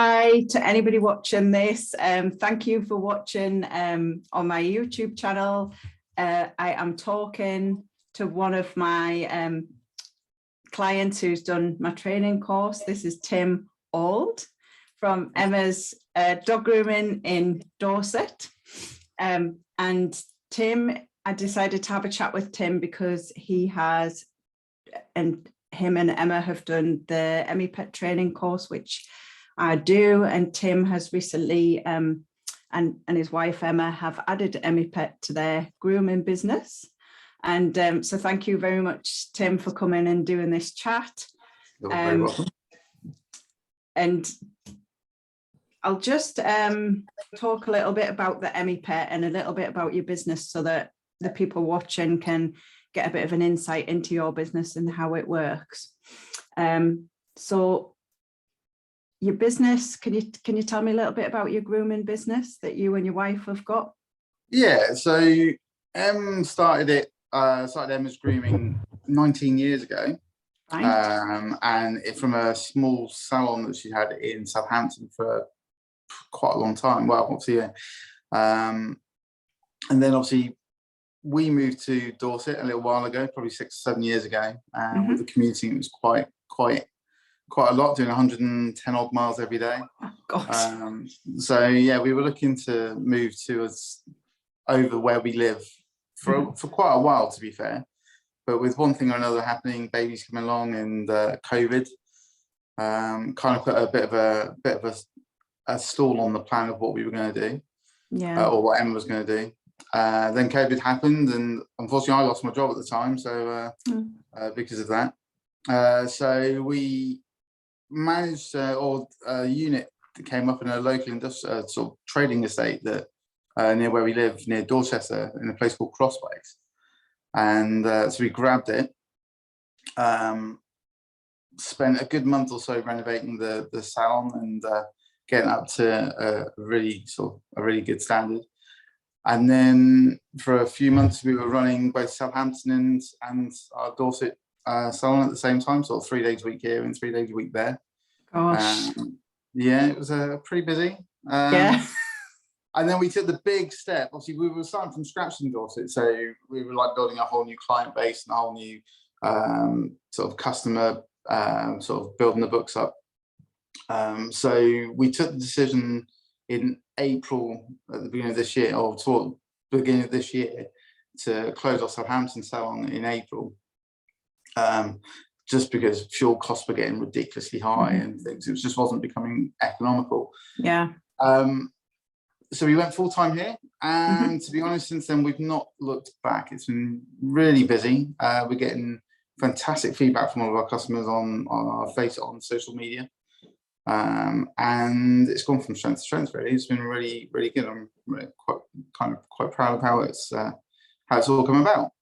Hi to anybody watching this. Thank you for watching on my YouTube channel. I am talking to one of my clients who's done my training course. This is Tim Auld from Emma's Dog Grooming in Dorset. And Tim, I decided to have a chat with Tim because he has, and him and Emma have done the Emmipet training course, which I do, and Tim has recently and his wife Emma have added Emmipet to their grooming business. And so thank you very much, Tim, for coming and doing this chat. You're very welcome. And I'll just talk a little bit about the Emmipet and a little bit about your business so that the people watching can get a bit of an insight into your business and how it works. So your business, can you tell me a little bit about your grooming business that you and your wife have got? Yeah, so started Emma's Grooming 19 years ago. Right. And from a small salon that she had in Southampton for quite a long time. Well, obviously, yeah. And then obviously we moved to Dorset a little while ago, probably 6 or 7 years ago. With the commuting, it was quite a lot, doing 110 odd miles every day. Oh, God. So yeah, we were looking to move to over where we live for quite a while, to be fair. But with one thing or another happening, babies coming along, and COVID kind of put a bit of a stall on the plan of what we were going to do, or what Emma was going to do. Then COVID happened, and unfortunately, I lost my job at the time, so because of that. So we managed, or a unit that came up in a local industrial sort of trading estate that near where we live, near Dorset, in a place called Crossways. And so we grabbed it, spent a good month or so renovating the salon and getting up to a really good standard. And then for a few months we were running both Southampton and our Dorset salon at the same time, sort of 3 days a week here and 3 days a week there. Gosh. Yeah, it was pretty busy. Yeah. And then we took the big step. Obviously, we were starting from scratch in Dorset, so we were like building a whole new client base and a whole new sort of customer, sort of building the books up. So we took the decision in April at the beginning of this year, or toward the beginning of this year, to close our Southampton salon in April, just because fuel costs were getting ridiculously high and things. It just wasn't becoming economical. Yeah. So we went full time here, and to be honest, since then we've not looked back. It's been really busy. We're getting fantastic feedback from all of our customers on our face on social media, and it's gone from strength to strength. Really, it's been really, really good. I'm really quite proud of how it's all come about.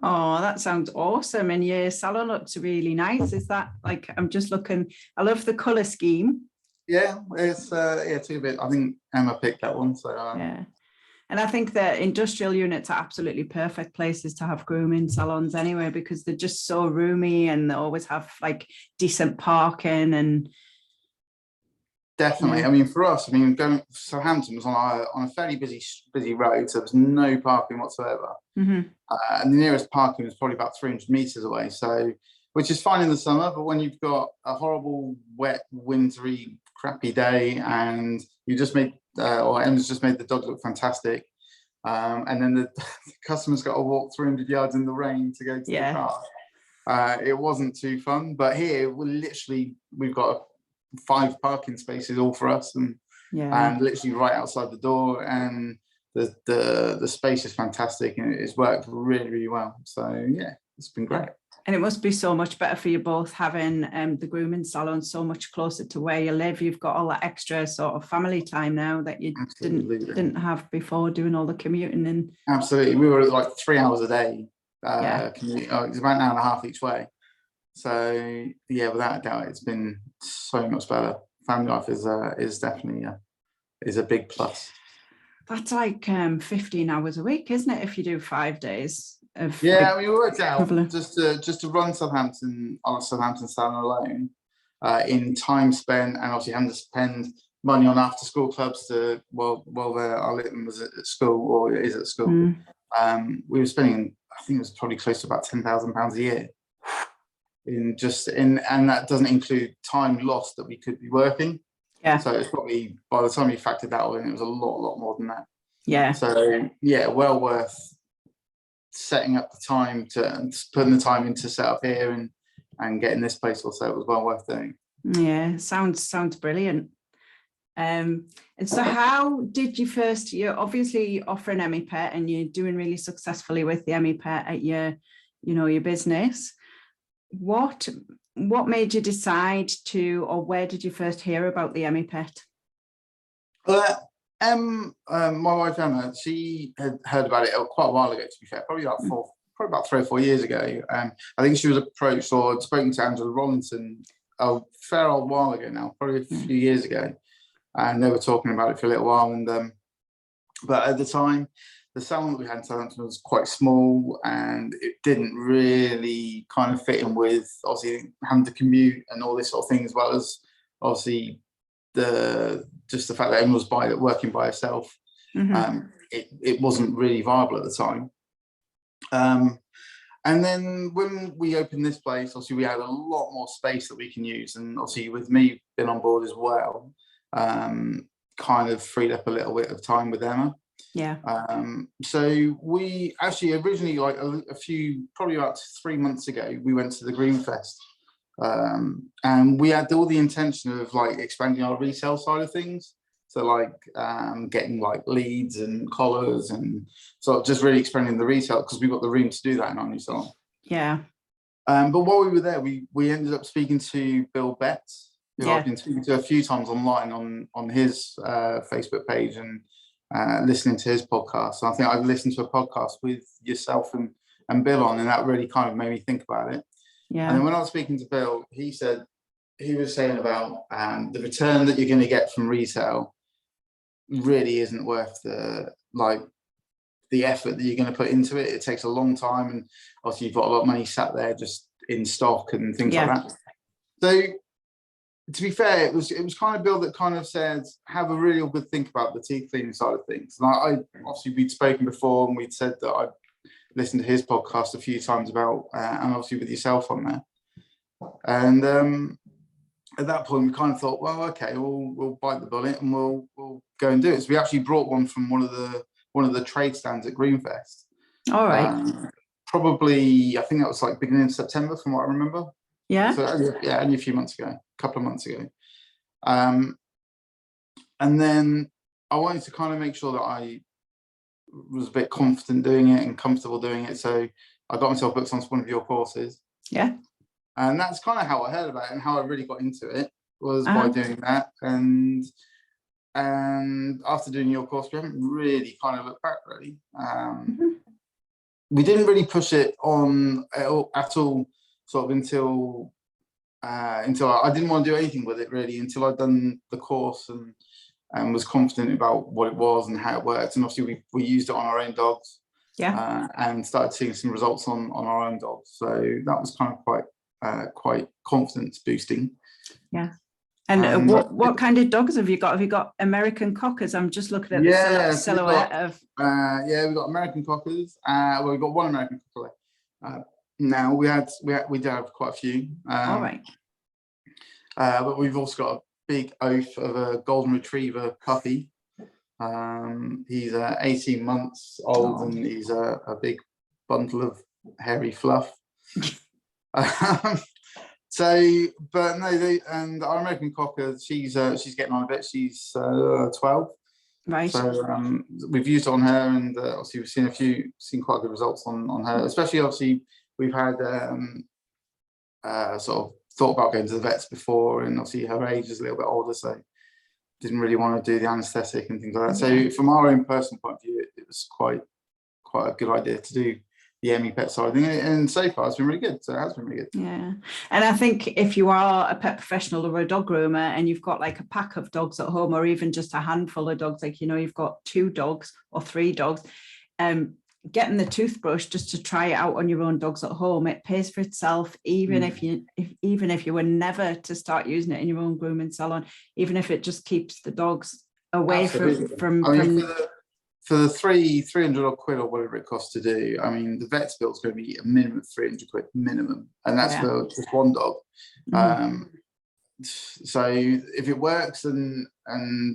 Oh, that sounds awesome! And your salon looks really nice. Is that like, I'm just looking? I love the color scheme. Yeah, it's too bit. I think Emma picked that one. So yeah, and I think that industrial units are absolutely perfect places to have grooming salons anyway, because they're just so roomy and they always have like decent parking and. Definitely. Yeah. I mean, for us, going Southampton was on a fairly busy road, so there was no parking whatsoever. And the nearest parking was probably about 300 meters away. So, which is fine in the summer, but when you've got a horrible, wet, wintry, crappy day, and you just made, or Emma's just made the dog look fantastic, and then the customer's got to walk 300 yards in the rain to go to the car. It wasn't too fun, but here we've got 5 parking spaces all for us, and literally right outside the door, and the space is fantastic, and it's worked really, really well. So yeah, it's been great. And it must be so much better for you both having the grooming salon so much closer to where you live. You've got all that extra sort of family time now that you didn't have before, doing all the commuting. And absolutely, we were like 3 hours a day commute. It's about an hour and a half each way. So yeah, without a doubt, it's been so much better. Family life is definitely a big plus. That's like 15 hours a week, isn't it? If you do 5 days. We worked out just to run Southampton on a Southampton salon alone. in time spent, and obviously having to spend money on after school clubs to while our little one was at school, or is at school. We were spending, I think it was probably close to about £10,000 a year and that doesn't include time lost that we could be working. Yeah. So it's probably, by the time you factored that all in, it was a lot more than that. Yeah. So yeah, well worth setting up the time to putting the time into set up here and getting this place also. It was well worth doing. Yeah, sounds brilliant. And so how did you first, you're obviously offering Emmipet and you're doing really successfully with the Emmipet at your business. What made you decide to, or where did you first hear about the Emmipet? My wife Emma, she had heard about it quite a while ago, to be fair, probably about 3 or 4 years ago. I think she was approached or had spoken to Angela Rollinson a fair old while ago now, probably a few years ago, and they were talking about it for a little while. And but at the time, the salon that we had in Southampton was quite small, and it didn't really kind of fit in with obviously having to commute and all this sort of thing, as well as obviously just the fact that Emma was working by herself. It wasn't really viable at the time. And then when we opened this place, obviously we had a lot more space that we can use, and obviously with me being on board as well, kind of freed up a little bit of time with Emma. Yeah. So we actually originally, like probably about 3 months ago, we went to the Green Fest, and we had all the intention of like expanding our resale side of things. So like getting like leads and collars, and sort of just really expanding the retail, because we've got the room to do that in our new salon. Yeah. But while we were there, we ended up speaking to Bill Betts, who I've been speaking to a few times online on his Facebook page, and listening to his podcast. So I think I've listened to a podcast with yourself and Bill on, and that really kind of made me think about it. Yeah. And then when I was speaking to Bill, he was saying about the return that you're going to get from retail really isn't worth the effort that you're going to put into it. It takes a long time, and obviously you've got a lot of money sat there just in stock and things like that. So to be fair, it was kind of Bill that kind of said, have a really good think about the teeth cleaning side of things. And I obviously, we'd spoken before, and we'd said that I'd listened to his podcast a few times about, and obviously with yourself on there. And at that point, we kind of thought, well, okay, we'll bite the bullet and we'll go and do it. So we actually brought one from one of the trade stands at Greenfest. All right. Probably, I think that was like beginning of September, from what I remember. Yeah. So only a few months ago, a couple of months ago. And then I wanted to kind of make sure that I was a bit confident doing it and comfortable doing it. So I got myself booked onto one of your courses. Yeah. And that's kind of how I heard about it, and how I really got into it was by doing that. And after doing your course, we haven't really kind of looked back, really. We didn't really push it on at all sort of until I didn't want to do anything with it really until I'd done the course and was confident about what it was and how it worked. And obviously we used it on our own dogs, and started seeing some results on our own dogs. So that was kind of quite confidence boosting. Yeah. And what kind of dogs have you got? Have you got American Cockers? I'm just looking at the silhouette of. We've got American Cockers. Well, we've got one American Cocker. Now we did have quite a few. All right. But we've also got a big oaf of a golden retriever puppy. He's 18 months old, and he's a big bundle of hairy fluff. But no, and our American Cocker, she's getting on a bit. She's 12. Right. So we've used it on her, and obviously we've seen quite good results on her. Especially, obviously, we've had sort of thought about going to the vets before, and obviously her age is a little bit older, so didn't really want to do the anaesthetic and things like that. So from our own personal point of view, it was quite a good idea to do the Emmi-Pet side thing, and so far it's been really good. So it has been really good. Yeah, and I think if you are a pet professional or a dog groomer and you've got like a pack of dogs at home, or even just a handful of dogs, like you've got 2 dogs or 3 dogs, getting the toothbrush just to try it out on your own dogs at home, it pays for itself, even if you were never to start using it in your own grooming salon, even if it just keeps the dogs away from I mean, for the 300 odd quid or whatever it costs to do, I mean, the vet's bill is going to be a minimum of 300 quid minimum, and that's for just one dog. So if it works, and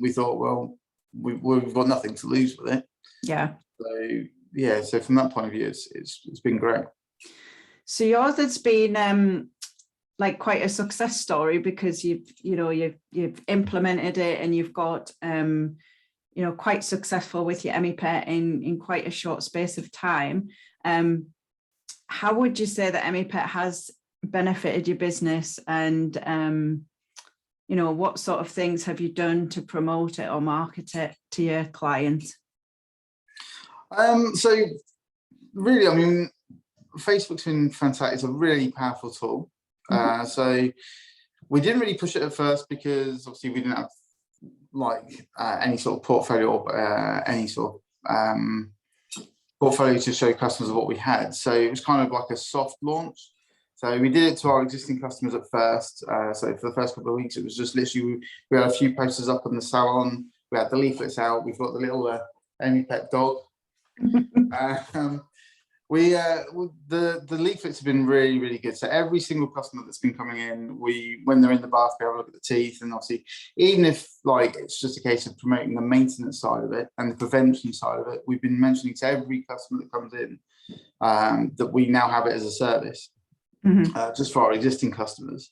we thought, well, we've got nothing to lose with it. So from that point of view, it's been great. So yours has been like quite a success story, because you've implemented it, and you've got quite successful with your Emmipet in quite a short space of time. How would you say that Emmipet has benefited your business, and what sort of things have you done to promote it or market it to your clients? So really, I mean, Facebook's been fantastic. It's a really powerful tool. So we didn't really push it at first, because obviously we didn't have any sort of portfolio or any sort of portfolio to show customers of what we had. So it was kind of like a soft launch. So we did it to our existing customers at first. So for the first couple of weeks, it was just literally, we had a few posters up in the salon. We had the leaflets out. We've got the little Emmi-Pet dog. The leaflets have been really, really good. So every single customer that's been coming in, when they're in the bath, we have a look at the teeth, and obviously, even if it's just a case of promoting the maintenance side of it and the prevention side of it, we've been mentioning to every customer that comes in that we now have it as a service, just for our existing customers.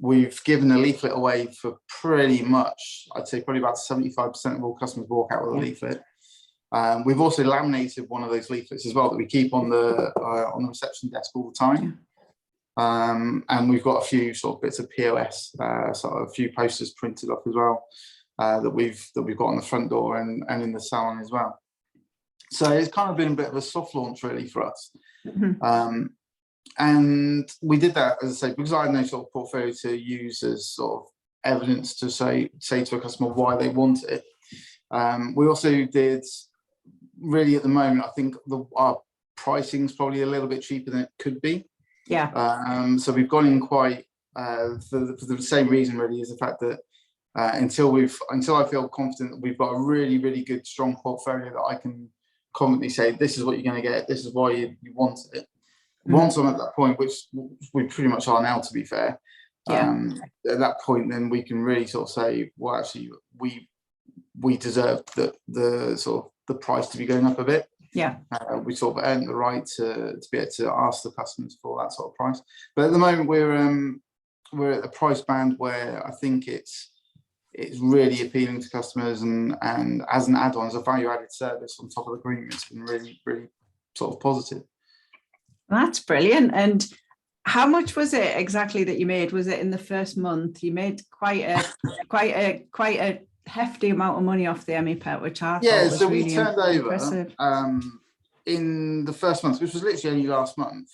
We've given a leaflet away for pretty much, I'd say probably about 75% of all customers walk out with a leaflet. We've also laminated one of those leaflets as well that we keep on the reception desk all the time. And we've got a few sort of bits of POS, sort of a few posters printed off as well, that we've got on the front door and in the salon as well. So it's kind of been a bit of a soft launch really for us. And we did that, as I say, because I had no sort of portfolio to use as sort of evidence to say to a customer why they want it. We also did, really at the moment, I think our pricing is probably a little bit cheaper than it could be. So we've gone in quite for the same reason really, is the fact that until I feel confident that we've got a really, really good, strong portfolio that I can confidently say, this is what you're going to get, this is why you want it. Once I'm at that point, which we pretty much are now, to be fair, at that point, then we can really sort of say, well, actually, we deserve the sort of the price to be going up a bit. We sort of earned the right to be able to ask the customers for that sort of price. But at the moment, we're at a price band where I think it's really appealing to customers, and as an add-on, as a value-added service on top of the Grooming, it's been really, really sort of positive. That's brilliant. And how much was it exactly that you made? Was it in the first month? You made quite a hefty amount of money off the Emmipet, which I thought was so really we turned impressive. over in the first month, which was literally only last month.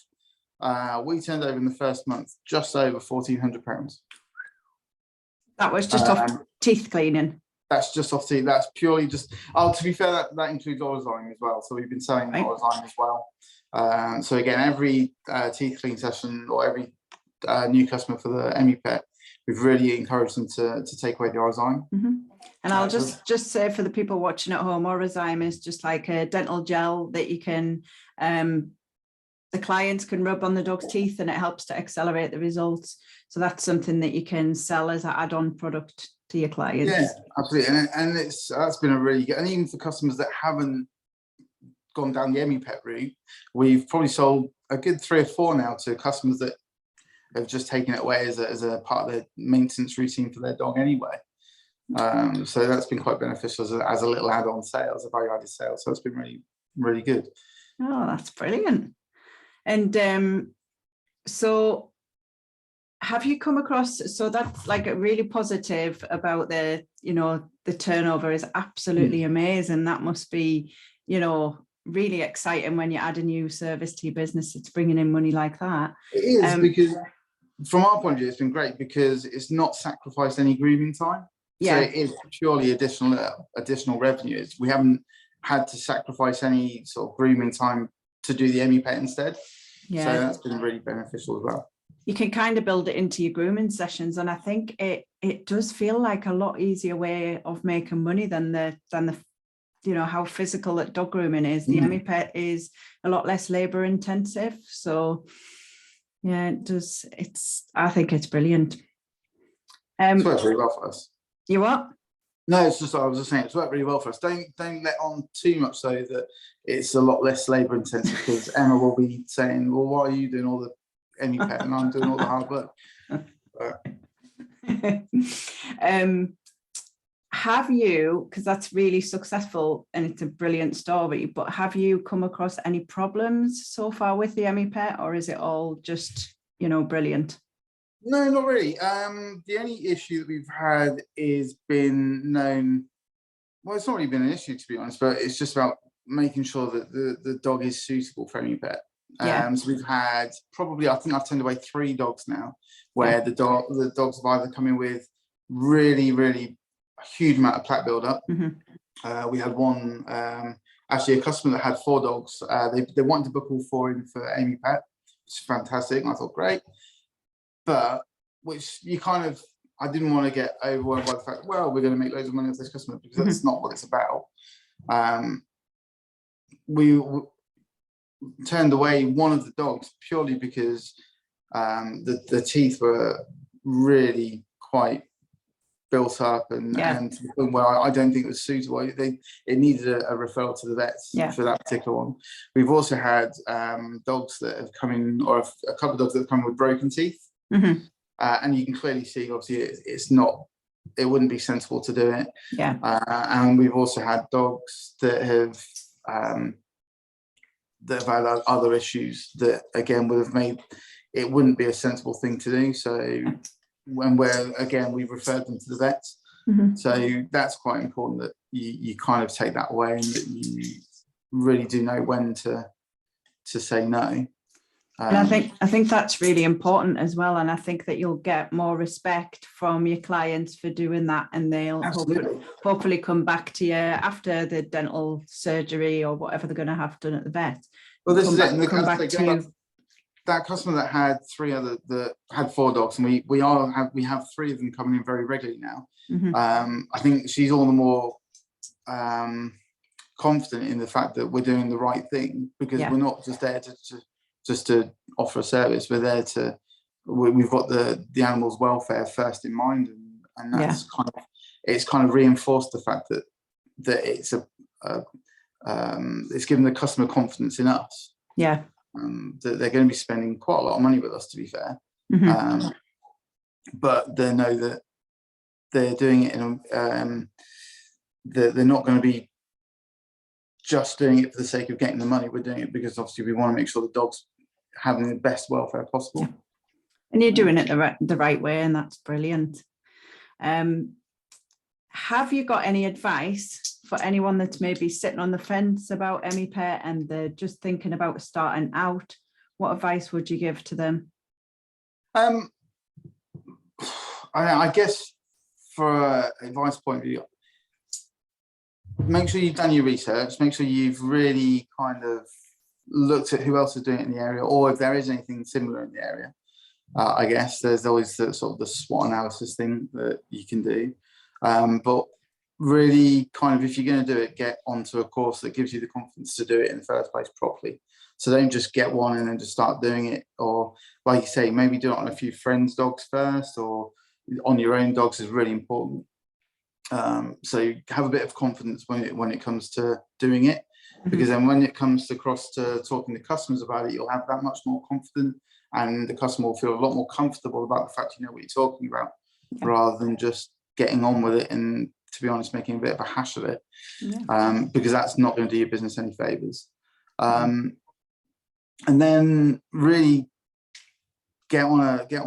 We turned over in the first month just over £1,400. That was just off teeth cleaning. That's just off teeth. That's purely just. Oh, to be fair, that includes Orozyme as well. So we've been selling Orozyme as well. So again, every teeth clean session or every new customer for the Emmipet, we've really encouraged them to take away the Orozyme. And I'll just say for the people watching at home, Orozyme is just like a dental gel that you can, the clients can rub on the dog's teeth, and it helps to accelerate the results. So that's something that you can sell as an add-on product to your clients. Yeah, absolutely. And that's been a really good, and even for customers that haven't gone down the Emmipet route, we've probably sold a good 3 or 4 now to customers that have just taken it away as a part of their maintenance routine for their dog anyway. So that's been quite beneficial as a little add-on sale, as a value-added sale. So it's been really, really good. Oh, that's brilliant. And so have you come across, so that's like a really positive about the turnover is absolutely amazing. That must be, really exciting when you add a new service to your business. It's bringing in money like that. It is, because from our point of view, it's been great because it's not sacrificed any grooming time. So it is purely additional revenue. We haven't had to sacrifice any sort of grooming time to do the Emmipet instead. Yeah. So that's been really beneficial as well. You can kind of build it into your grooming sessions, and I think it does feel like a lot easier way of making money than the you know, how physical that dog grooming is. The Emmipet is a lot less labor intensive. So yeah, it does. I think it's brilliant. It's worked really well for us. You what? No, it's just, I was just saying, it's worked really well for us. Don't let on too much so that it's a lot less labor intensive, because Emma will be saying, well, why are you doing all the Emmipet and I'm doing all the hard work? Have you, because that's really successful and it's a brilliant story, but have you come across any problems so far with the Emmipet, or is it all just, you know, brilliant? No, not really. The only issue that we've had is been known, well, it's not really been an issue, to be honest, but it's just about making sure that the dog is suitable for Emmipet. So we've had probably, I think I've turned away 3 dogs now, where the dogs have either come in with really, really a huge amount of plaque buildup. We had one, actually a customer that had 4 dogs. They wanted to book all 4 in for Emmipet. It's fantastic. And I thought, great. But which you kind of, I didn't want to get overwhelmed by the fact, well, we're going to make loads of money with this customer, because that's not what it's about. We turned away one of the dogs purely because the teeth were really quite built up and to the point where I don't think it was suitable. It needed a referral to the vets for that particular one. We've also had dogs that have come in, or a couple of dogs that have come in with broken teeth. And you can clearly see, obviously, it wouldn't be sensible to do it. And we've also had dogs that have had other issues that, again, would have made it wouldn't be a sensible thing to do. So we've referred them to the vets. So that's quite important, that you kind of take that away, and that you really do know when to say no. And I think that's really important as well. And I think that you'll get more respect from your clients for doing that, and they'll hopefully come back to you after the dental surgery or whatever they're going to have done at the vet. Well, this is it. Come back to you. That customer that had 4 dogs, and we have 3 of them coming in very regularly now. I think she's all the more confident in the fact that we're doing the right thing, because we're not just there to offer a service. We're there we've got the animal's welfare first in mind, and that's kind of reinforced the fact that it's it's given the customer confidence in us. That they're going to be spending quite a lot of money with us, to be fair. But they know that they're doing it in they're not going to be just doing it for the sake of getting the money. We're doing it because obviously we want to make sure the dog's having the best welfare possible. And you're doing it the right way, and that's brilliant. Have you got any advice for anyone that's maybe sitting on the fence about Emmipet and they're just thinking about starting out? What advice would you give to them? I guess for an advice point of view, make sure you've done your research, make sure you've really kind of looked at who else is doing it in the area, or if there is anything similar in the area. I guess there's always the sort of the SWOT analysis thing that you can do. But really, kind of, if you're going to do it, get onto a course that gives you the confidence to do it in the first place properly. So don't just get one and then just start doing it. Or, like you say, maybe do it on a few friends' dogs first, or on your own dogs is really important. So have a bit of confidence when it comes to doing it, because then when it comes across to talking to customers about it, you'll have that much more confidence, and the customer will feel a lot more comfortable about the fact you know what you're talking about, rather than just getting on with it and, to be honest, making a bit of a hash of it, because that's not going to do your business any favors. And then really get on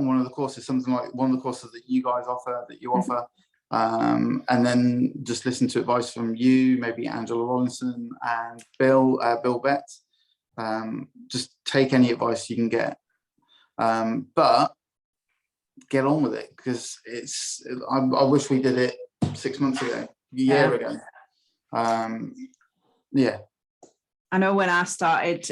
one of the courses, something like one of the courses that you guys offer, that you offer, and then just listen to advice from you, maybe Angela Rollinson and Bill Betts. Just take any advice you can get, but get on with it, because I wish we did it 6 months ago, a year ago. Yeah. I know when I started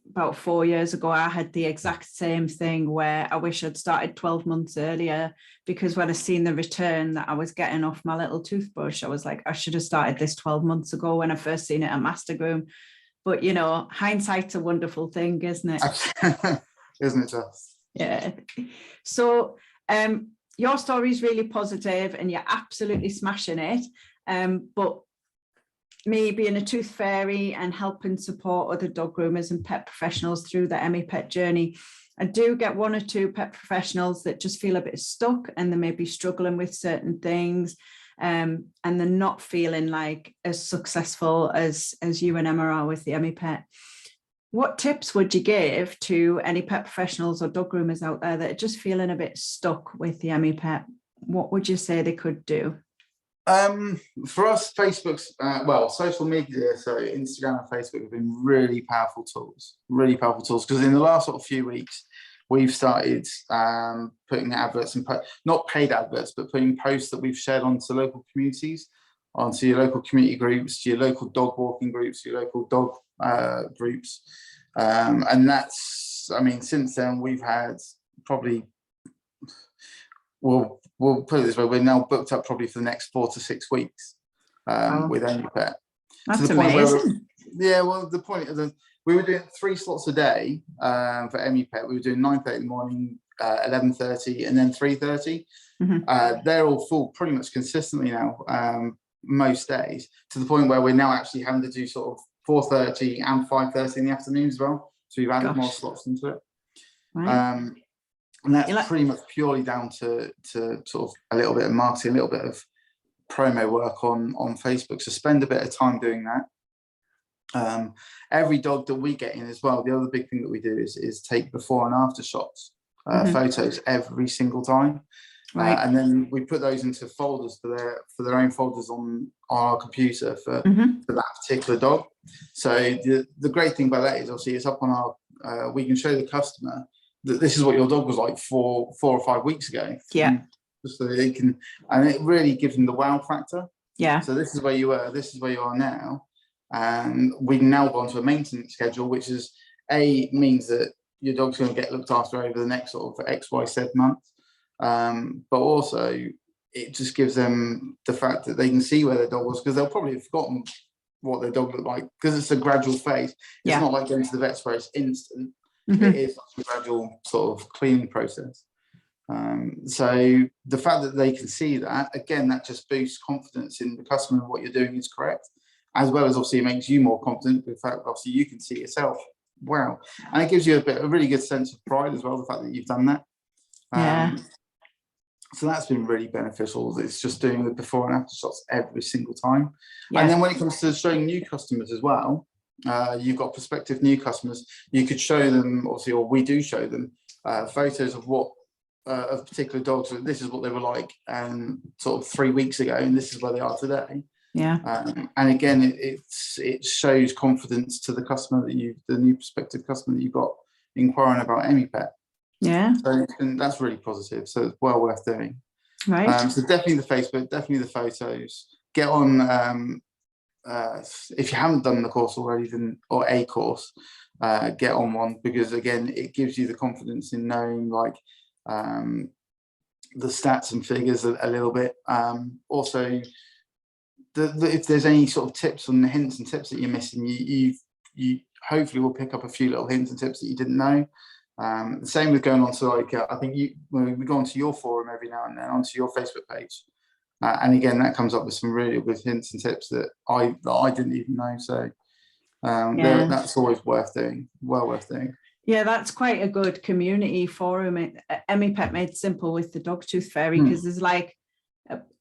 about 4 years ago, I had the exact same thing where I wish I'd started 12 months earlier, because when I seen the return that I was getting off my little toothbrush, I was like, I should have started this 12 months ago when I first seen it at Master Groom. But, you know, hindsight's a wonderful thing, isn't it? Isn't it just? Yeah. So your story is really positive and you're absolutely smashing it. But me being a tooth fairy and helping support other dog groomers and pet professionals through the Emmipet journey, I do get one or two pet professionals that just feel a bit stuck and they may be struggling with certain things, and they're not feeling like as successful as you and Emma are with the Emmipet. What tips would you give to any pet professionals or dog groomers out there that are just feeling a bit stuck with the Emmipet? What would you say they could do? For us, Facebook's social media, so Instagram and Facebook have been really powerful tools, because in the last sort of few weeks we've started putting adverts in, not paid adverts, but putting posts that we've shared onto local communities, onto your local community groups, to your local dog walking groups, your local dog groups, and that's, I mean, since then we've had probably, we'll put it this way, we're now booked up probably for the next 4 to 6 weeks with Emmipet. That's amazing. The point of we were doing 3 slots a day for Emmipet. We were doing 9:30 in the morning, 11:30, and then 3:30. They're all full pretty much consistently now, most days, to the point where we're now actually having to do sort of 4:30 and 5:30 in the afternoon as well. So we've added more slots into it. Right. And that's pretty much purely down to sort of a little bit of marketing, a little bit of promo work on Facebook. So spend a bit of time doing that. Every dog that we get in as well, the other big thing that we do is take before and after shots, photos every single time. Right. And then we put those into folders for their own folders on our computer for that particular dog. So the great thing about that is obviously it's up on our, we can show the customer that this is what your dog was like 4 or 5 weeks ago. Yeah. Just so they can, and it really gives them the wow factor. Yeah. So this is where you were, this is where you are now. And we've now gone to a maintenance schedule, which is means that your dog's going to get looked after over the next sort of XYZ months. But also it just gives them the fact that they can see where their dog was, because they'll probably have forgotten what their dog looked like, because it's a gradual phase. It's not like going to the vet's where it's instant. It is a gradual sort of cleaning process. So the fact that they can see that, again, that just boosts confidence in the customer and what you're doing is correct, as well as obviously it makes you more confident with the fact that obviously you can see yourself. Wow. And it gives you a really good sense of pride as well, the fact that you've done that. So that's been really beneficial. It's just doing the before and after shots every single time. And then when it comes to showing new customers as well, you've got prospective new customers, you could show them, obviously, or we do show them photos of what of particular dogs. This is what they were like sort of 3 weeks ago, and this is where they are today. And again, it shows confidence to the customer that the new prospective customer that you've got inquiring about Emmipet. So that's really positive. So it's well worth doing. Right. So definitely the Facebook, definitely the photos. Get on. If you haven't done the course already, or a course, get on one, because again, it gives you the confidence in knowing like the stats and figures a little bit. Also, if there's any sort of tips and hints and tips that you're missing, you hopefully will pick up a few little hints and tips that you didn't know. The same with going on to like I think we go onto your forum every now and then, onto your Facebook page. And again, that comes up with some really good hints and tips that I didn't even know. So that's always worth doing. Well worth doing. Yeah, that's quite a good community forum. Emmipet Made Simple with the Dog Tooth Fairy, because there's like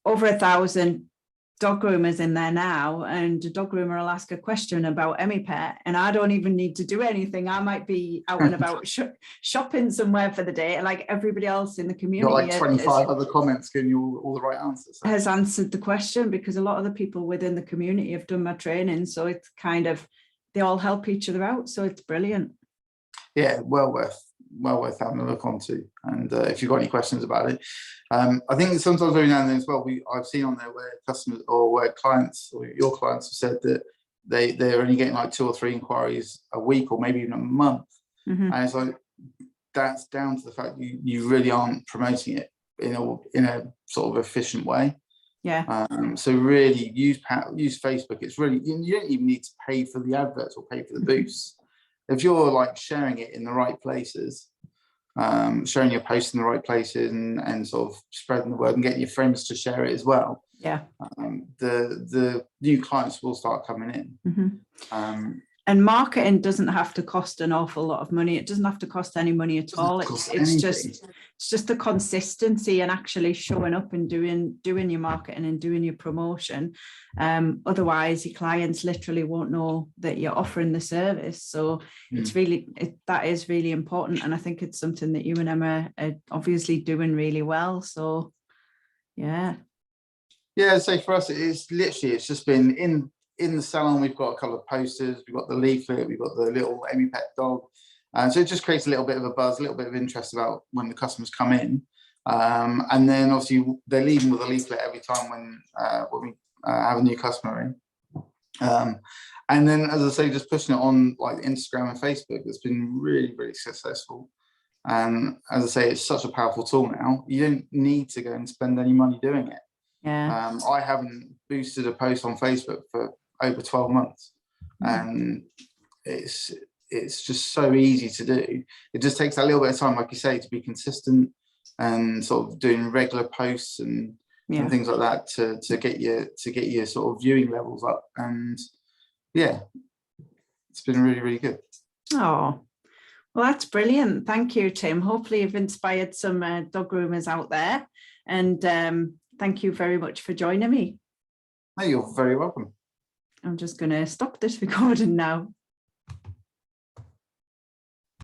over 1,000 dog groomers in there now, and a dog groomer will ask a question about Emmipet and I don't even need to do anything. I might be out and about shopping somewhere for the day, and like everybody else in the community, got like 25 other comments giving you all the right answers, has answered the question, because a lot of the people within the community have done my training, so it's kind of, they all help each other out, so it's brilliant. Yeah, well worth having a look onto. And if you've got any questions about it, I think sometimes every now and then as well, I've seen on there where customers or where clients or your clients have said that they're only getting like 2 or 3 inquiries a week, or maybe even a month. Mm-hmm. And it's like, that's down to the fact you really aren't promoting it in a sort of efficient way. Yeah. So really use Facebook. It's really, you don't even need to pay for the adverts or pay for the boosts. If you're like sharing it in the right places, sharing your posts in the right places, and sort of spreading the word and getting your friends to share it as well. Yeah. The new clients will start coming in. Mm-hmm. And marketing doesn't have to cost an awful lot of money. It doesn't have to cost any money at all. It's just the consistency and actually showing up and doing your marketing and doing your promotion. Otherwise, your clients literally won't know that you're offering the service. So it's really, that is really important. And I think it's something that you and Emma are obviously doing really well. So yeah. Yeah, so for us, it's just been in the salon. We've got a couple of posters, we've got the leaflet, we've got the little Emmipet dog. So it just creates a little bit of a buzz, a little bit of interest about when the customers come in. And then obviously they're leaving with a leaflet every time when we have a new customer in. And then, as I say, just pushing it on like Instagram and Facebook, it's been really, really successful. And as I say, it's such a powerful tool now. You don't need to go and spend any money doing it. Yeah. I haven't boosted a post on Facebook for over 12 months, and it's just so easy to do. It just takes a little bit of time, like you say, to be consistent and sort of doing regular posts and things like that to get your sort of viewing levels up. And yeah, it's been really, really good. Oh, well, that's brilliant. Thank you, Tim. Hopefully you've inspired some dog groomers out there, and thank you very much for joining me. No, you're very welcome. I'm just going to stop this recording now.